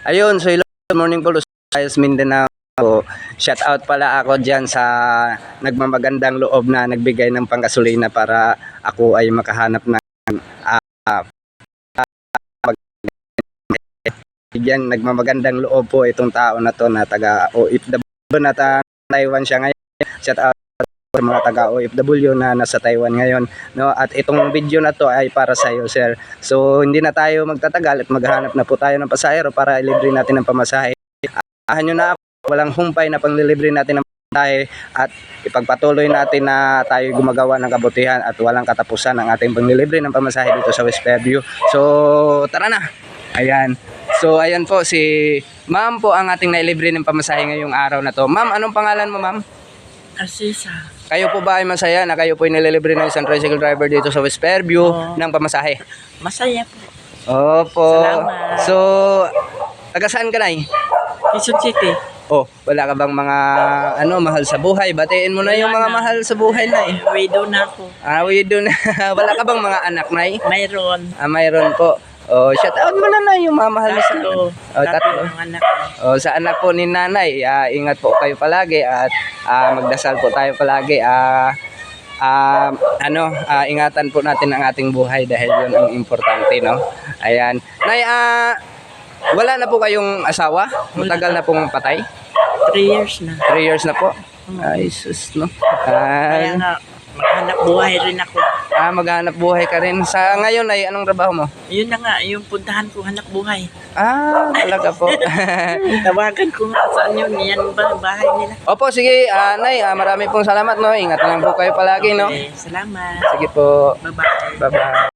Ayun, so hello, good morning po Luzon, Mindanao. Shout out pala ako dyan sa nagmamagandang loob na nagbigay ng panggasolina para ako ay makahanap ng Diyan nagmamagandang loob po itong tao na to na taga OFW na Taiwan siya ngayon. Shout out sa mga taga OFW na nasa Taiwan ngayon, no? At itong video na to ay para sa iyo, sir. So hindi na tayo magtatagal at maghahanap na po tayo ng pasahero para ilibre natin ng pamasahe. Ahan nyo na ako, walang humpay na panglilibre natin ng pamasahe at ipagpatuloy natin na tayo gumagawa ng kabutihan at walang katapusan ang ating panglilibre ng pamasahe dito sa West Fairview. So tara na. Ayan. So ayan po si Ma'am po ang ating nailibre ng pamasahe ngayong araw na to. Ma'am, anong pangalan mo, Ma'am? Asisa. Kayo po ba ay masaya na kayo po ay nililibre ng isang tricycle driver dito sa West Fairview ng pamasahe? Masaya po. Opo. Salamat. So, taga saan ka na? Quezon City. Oh, wala ka bang mga mahal sa buhay? Batiin mo na yung mga mahal sa buhay na eh. Widow na ako. Widow na. Wala ka bang mga anak na eh? Mayroon. Mayroon po. Oh, shout out mo na yung mga mahal sa Tatlo. tatlo. Ang anak. Sa anak po ni nanay, ingat po kayo palagi at magdasal po tayo palagi. Ingatan po natin ang ating buhay dahil yun ang importante, no? Ayan. Nay, wala na po kayong asawa? Matagal na pong patay? 3 years na. 3 years na po? Ay, sus, no? Kaya nga, maghanap buhay rin ako. Maghanap buhay ka rin. Sa ngayon ay anong trabaho mo? Yun na nga, yung puntahan ko, hanap buhay. Talaga po. Tawagan ko nga saan yun. Yan ba bahay nila? Opo, sige, Nay, marami pong salamat, no? Ingat lang po kayo palagi, no? Okay, salamat. Sige po. Bye-bye. Bye-bye.